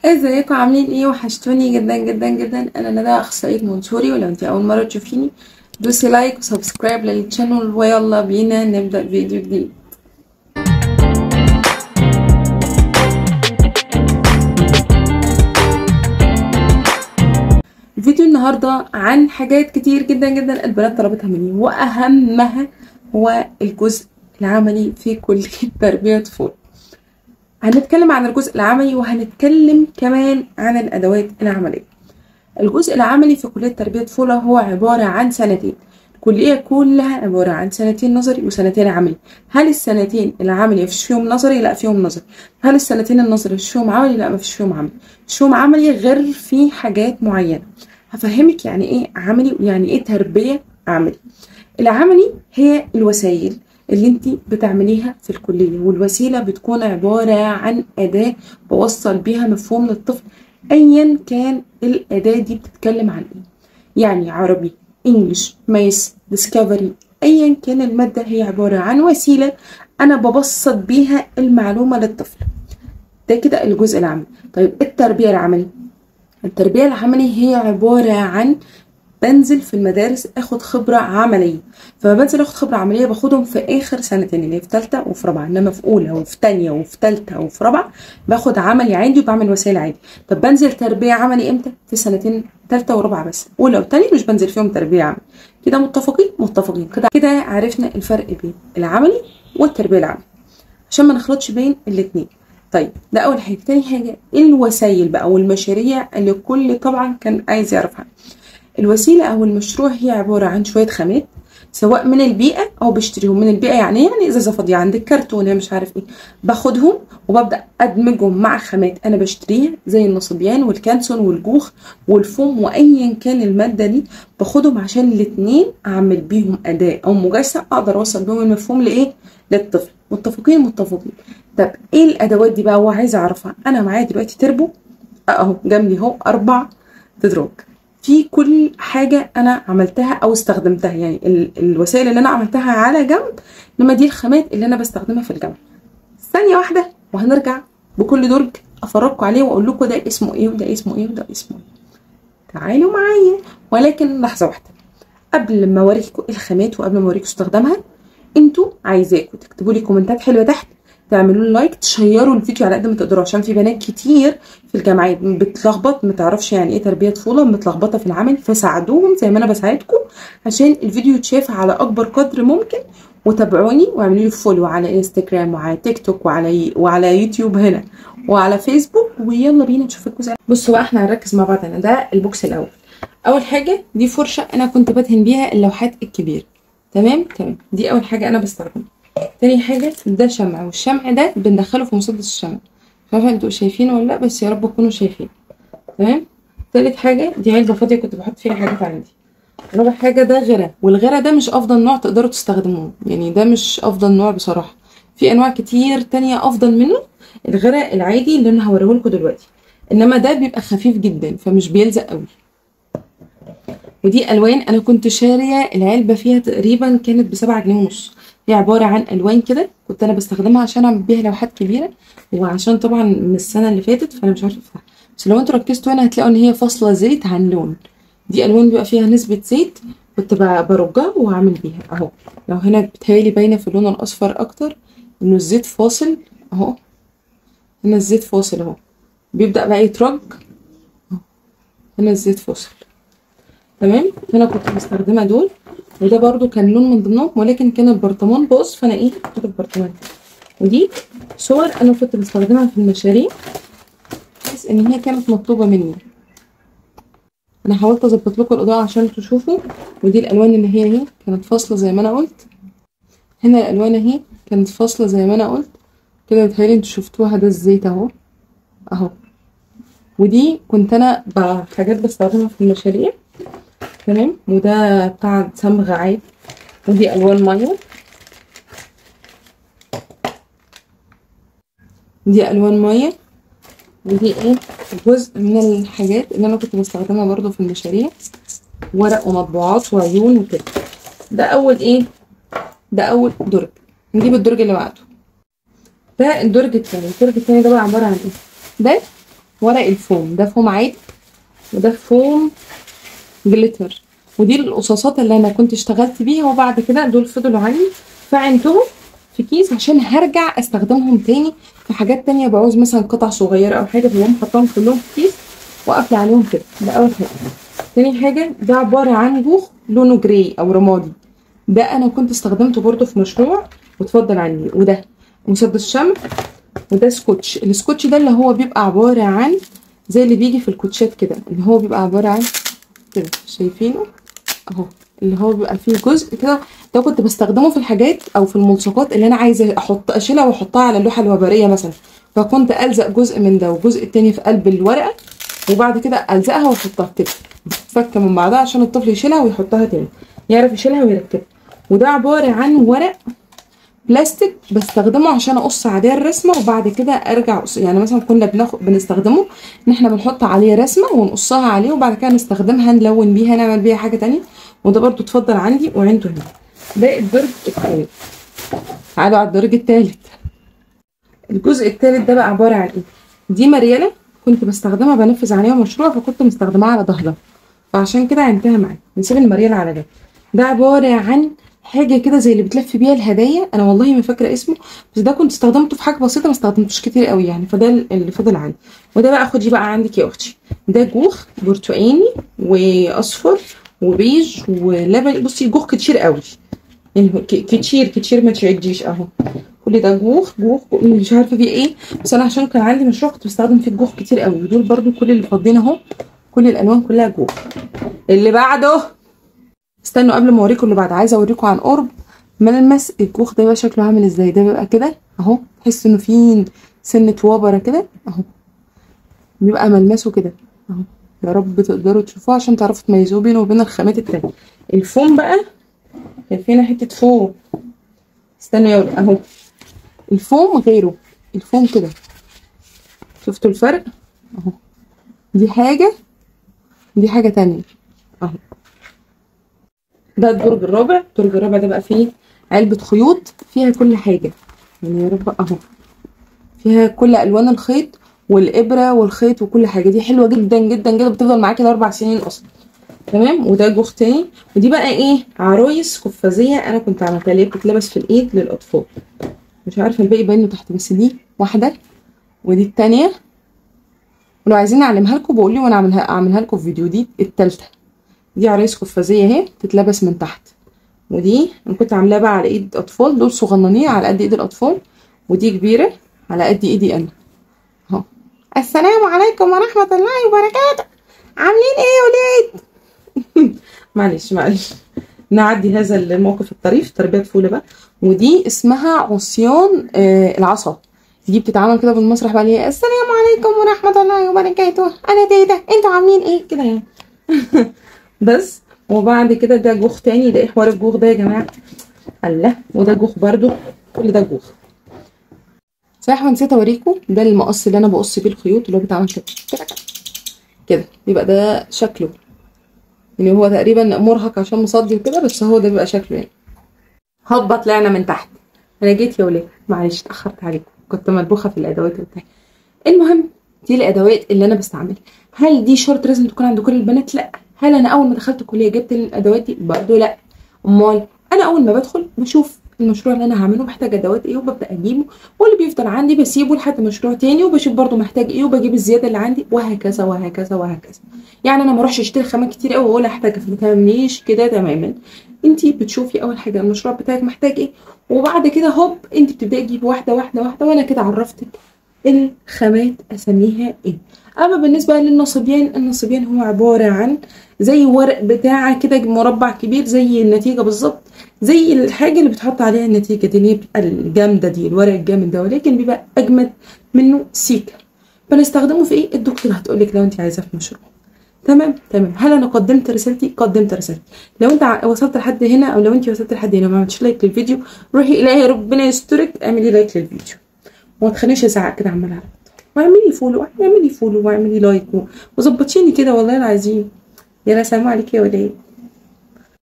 ازيكم عاملين ايه؟ وحشتوني جدا جدا جدا. انا ندى اخصائيه منصوري، ولو انت اول مره تشوفيني دوسي لايك وسبسكرايب للشانل، ويلا بينا نبدا فيديو جديد. فيديو النهارده عن حاجات كتير جدا جدا البنات طلبتها مني، واهمها هو الجزء العملي في كليه تربيه طفوله. هنتكلم عن الجزء العملي، وهنتكلم كمان عن الادوات العمليه. الجزء العملي في كلية تربية طفولة هو عبارة عن سنتين. الكلية كلها عبارة عن سنتين نظري وسنتين عملي. هل السنتين العملي مفيش فيهم نظري؟ لا فيهم نظري. هل السنتين النظري مفيش فيهم عملي؟ لا مفيش فيهم عملي. مفيش فيهم عملي غير في حاجات معينة. هفهمك يعني ايه عملي ويعني ايه تربية عملي. العملي هي الوسائل اللي انت بتعمليها في الكلية، والوسيلة بتكون عبارة عن أداة بوصل بيها مفهوم للطفل ايا كان الأداة دي بتتكلم عن ايه. يعني عربي، انجلش، ماس، ديسكفري، ايا كان المادة هي عبارة عن وسيلة انا ببسط بيها المعلومة للطفل. ده كده الجزء العملي. طيب التربية العملي. التربية العملي هي عبارة عن بنزل في المدارس اخد خبره عمليه. فما بنزل اخد خبره عمليه باخدهم في اخر سنتين، اللي هي في ثالثه وفي رابعه. انما في اولى وفي ثانيه وفي ثالثه وفي رابعه باخد عملي عادي وبعمل وسائل عادي. طب بنزل تربيه عملي امتى؟ في سنتين ثالثه ورابعه بس. اولى وثانيه مش بنزل فيهم تربيه عملي. كده متفقين؟ متفقين. كده عرفنا الفرق بين العملي والتربيه العمليه عشان ما نخلطش بين الاثنين. طيب ده اول حاجه. تاني حاجه الوسائل بقى والمشاريع اللي كل طبعا كان عايز يعرفها. الوسيلة أو المشروع هي عبارة عن شوية خامات، سواء من البيئة أو بشتريهم من البيئة. يعني إزازة فاضية عندك، كرتونة، مش عارف إيه، باخدهم وببدأ أدمجهم مع خامات أنا بشتريها زي النصبيان والكانسون والجوخ والفوم وأيا كان المادة دي. باخدهم عشان الاتنين أعمل بيهم أداة أو مجسم أقدر أوصل بيهم المفهوم لإيه؟ للطفل. متفقين؟ متفقين. طب إيه الأدوات دي بقى؟ هو عايز أعرفها. أنا معايا دلوقتي تربو أهو جنبي أهو 4 تدراج في كل حاجة أنا عملتها أو استخدمتها. يعني الوسائل اللي أنا عملتها على جنب، إنما دي الخامات اللي أنا بستخدمها في الجنب. ثانية واحدة وهنرجع بكل درج أفرجكم عليه وأقول لكم ده اسمه إيه وده اسمه إيه وده اسمه إيه. تعالوا معايا. ولكن لحظة واحدة قبل ما أوريكم الخامات وقبل ما أوريكم استخدامها، انتوا عايزاكم تكتبوا لي كومنتات حلوة تحت، تعملوا لايك، تشيروا الفيديو على قد ما تقدروا، عشان في بنات كتير في الجامعات بتلخبط، ما تعرفش يعني ايه تربيه طفوله، متلخبطه في العمل. فساعدوهم زي ما انا بساعدكم عشان الفيديو يتشاف على اكبر قدر ممكن. وتابعوني واعملوا لي فولو على انستجرام وعلى تيك توك وعلى يوتيوب هنا وعلى فيسبوك. ويلا بينا نشوف الجزء. بصوا بقى احنا هنركز مع بعض. ده البوكس الاول. اول حاجه دي فرشه انا كنت بدهن بيها اللوحات الكبيره. تمام. دي اول حاجه انا بستخدمها. تاني حاجه ده شمع، والشمع ده بندخله في مسدس الشمع. مش عارفه انتوا شايفينه ولا لا، بس يا رب تكونوا شايفين. تمام. تالت حاجه دي علبه فاضيه كنت بحط فيها حاجات عندي. رابع حاجه ده غيره، والغيره ده مش افضل نوع تقدروا تستخدموه. يعني ده مش افضل نوع بصراحه، في انواع كتير تانية افضل منه. الغيره العادي اللي انا هوريه لكم دلوقتي، انما ده بيبقى خفيف جدا فمش بيلزق قوي. ودي الوان انا كنت شاريه العلبه فيها تقريبا كانت ب7 جنيه ونص. هي عباره عن الوان كده كنت انا بستخدمها عشان اعمل بيها لوحات كبيره، وعشان طبعا من السنه اللي فاتت فانا مش عارفه افتحها. بس لو انتوا ركزتوا هنا هتلاقوا ان هي فاصله زيت عن لون. دي الوان بيبقى فيها نسبه زيت، كنت برجها واعمل بيها اهو. لو هنا بتهيالي باينه في اللون الاصفر اكتر انه الزيت فاصل اهو. هنا الزيت فاصل اهو، بيبدا بقى يترج اهو. هنا الزيت فاصل. تمام. هنا كنت بستخدمها دول، وده برضو كان لون من ضمنهم، ولكن كان البرطمان باظ فانا حطيت البرطمان. ودي صور انا كنت بستخدمها في المشاريع بس ان هي كانت مطلوبه مني. انا حاولت اظبط لكم الاضاءه عشان تشوفوا. ودي الالوان اللي هي كانت فاصله زي ما انا قلت. هنا الالوان كانت فاصله زي ما انا قلت كده. بتهيألي انتوا شفتوها. ده الزيت اهو. ودي كنت انا حاجات بستخدمها في المشاريع. تمام. وده بتاع صمغ عادي. ودي الوان ميه. دي الوان ميه. ودي جزء من الحاجات اللي انا كنت بستخدمها برضو في المشاريع، ورق ومطبوعات وعيون وكده. ده اول ده اول درج. نجيب الدرج اللي بعده. ده الدرج التاني. الدرج التاني ده بقى عباره عن ده ورق الفوم ده فوم عادي، وده فوم جليتر، ودي القصاصات اللي انا كنت اشتغلت بيها، وبعد كده دول فضلوا عندي فعينتهم في كيس عشان هرجع استخدمهم تاني في حاجات تانية، بعوز مثلا قطع صغيرة او حاجة، بقوم حطاهم كلهم في كيس وقافله عليهم كده. ده اول حاجة. تاني حاجة ده عبارة عن جوخ لونه جراي او رمادي، ده انا كنت استخدمته برضو في مشروع واتفضل عندي. وده مسدس شمع، وده سكوتش. السكوتش ده اللي هو بيبقى عبارة عن زي اللي بيجي في الكوتشات كده، اللي هو بيبقى عبارة عن كده، شايفينه اهو، اللي هو بيبقى فيه جزء كده. ده كنت بستخدمه في الحاجات او في الملصقات اللي انا عايزه اشيلها واحطها على اللوحه الوبريه مثلا، فكنت الزق جزء من ده والجزء التاني في قلب الورقه، وبعد كده الزقها واحطها كده تتفك من بعضها عشان الطفل يشيلها ويحطها تاني، يعرف يشيلها ويركبها. وده عباره عن ورق بلاستيك بستخدمه عشان اقص عليه الرسمه، وبعد كده ارجع أقص. يعني مثلا كنا بنستخدمه ان احنا بنحط عليه رسمه ونقصها عليه، وبعد كده نستخدمها نلون بيها نعمل بيها حاجه تانية. وده برضو اتفضل عندي وعينته هنا. ده الدرج الثالث. تعالوا على الدرج الثالث. الجزء الثالث ده بقى عباره عن ايه؟ دي مرياله كنت بستخدمها بنفذ عليها مشروع، فكنت مستخدماها على ظهرها، فعشان كده عينتها معايا. نسيب المرياله على ده. ده عباره عن حاجه كده زي اللي بتلف بيها الهدايا، انا والله ما فاكره اسمه، بس ده كنت استخدمته في حاجه بسيطه، ما استخدمتوش كتير قوي يعني، فده اللي فضل عندي. وده بقى خدي بقى عندك يا اختي، ده جوخ برتقاني واصفر وبيج ولبني. بصي جوخ كتير قوي يعني، كتير ما تعديش اهو. كل ده جوخ مش عارفه فيه ايه، بس انا عشان كان عندي مشروع كنت بستخدم فيه الجوخ كتير قوي. ودول برضو كل اللي فاضيين اهو، كل الالوان كلها جوخ. اللي بعده، استنوا قبل ما اوريكم اللي بعد، عايزه اوريكم عن قرب ملمس الجوخ ده بقى شكله عامل ازاي. ده بيبقى كده اهو، تحس انه فيه سنه وبره كده اهو، بيبقى ملمسه كده اهو. يا رب تقدروا تشوفوه عشان تعرفوا تميزوه بينه وبين الخامات التانية. الفوم بقى كان فينا حته فوم، استنوا يا ولد اهو. الفوم غيره، الفوم كده شفتوا الفرق اهو، دي حاجه دي حاجه تانية اهو. ده الدرج الرابع. الدرج الرابع ده بقى فيه علبة خيوط فيها كل حاجة يعني، يا رب اهو، فيها كل الوان الخيط والابرة والخيط وكل حاجة. دي حلوة جدا جدا جدا، بتفضل معاكي ل4 سنين اصلا. تمام. وده جوخ تاني. ودي بقى ايه؟ عرايس قفازية انا كنت عملتها، اللي هي بتتلبس في الايد للاطفال. مش عارفة الباقي باينه تحت، بس دي واحدة ودي التانية. ولو عايزين اعلمها لكم بقول لي وانا اعملها لكم في فيديو. دي التالتة. دي عرايس قفازية اهي تتلبس من تحت. ودي انا كنت عاملاها بقى على ايد اطفال، دول صغننين على قد ايد الاطفال، ودي كبيره على قد ايدي انا اهو. السلام عليكم ورحمه الله وبركاته، عاملين ايه يا ولاد؟ معلش نعدي هذا الموقف الطريف. تربيه طفوله بقى. ودي اسمها عصيان العصا. دي بتتعمل كده بالمسرح بقى، اللي هي السلام عليكم ورحمه الله وبركاته، انا تيتا، انتوا عاملين ايه كده يعني. بس. وبعد كده ده جوخ تاني. ده ايه حوار الجوخ ده يا جماعه؟ الله. وده جوخ برضو، كل ده جوخ. صحيح ونسيت اوريكم، ده المقص اللي انا بقص بيه الخيوط، اللي هو بيتعمل كده كده، يبقى ده شكله يعني. هو تقريبا مرهق عشان مصدي وكده، بس هو ده بيبقى شكله يعني. هوبا طلعنا من تحت. انا جيت يا ولاد، معلش اتاخرت عليكم، كنت ملبوخه في الادوات بتاعتي. المهم، دي الادوات اللي انا بستعملها. هل دي شرط لازم تكون عند كل البنات؟ لا. هل انا اول ما دخلت الكليه جبت الادوات دي؟ برضه لا. امال انا اول ما بدخل بشوف المشروع اللي انا هعمله محتاج ادوات ايه، وببدا اجيبه، واللي بيفضل عندي بسيبه لحد مشروع تاني، وبشوف برضه محتاج ايه وبجيب الزياده اللي عندي، وهكذا وهكذا وهكذا. يعني انا ما اروحش اشتري خامات كتير قوي واقول هحتاجها، ما تعمليش كده تماما. انتي بتشوفي اول حاجه المشروع بتاعك محتاج ايه، وبعد كده هوب انتي بتبداي تجيبي واحده واحده واحده، وانا كده عرفتك الخامات اسميها ايه. اما بالنسبه للنصبيان، النصبيان هو عباره عن زي ورق بتاع كده مربع كبير زي النتيجه بالظبط، زي الحاجه اللي بتحط عليها النتيجه دي، اللي هي بتبقى الجامده دي، الورق الجامد ده، ولكن بيبقى اجمد منه سيكا. بنستخدمه في ايه؟ الدكتور هتقولك لو انت عايزاه في مشروع. تمام. هل انا قدمت رسالتي؟ قدمت رسالتي. لو انت وصلت لحد هنا، او لو انت وصلت لحد هنا ما عملتش لايك للفيديو، روحي الهي ربنا يسترك اعملي لايك للفيديو، وما تخلينيش ازعق كده عماله على واعملي فولو واعملي لايك وظبطيني كده والله العظيم. يلا سلام عليكم يا ولاد.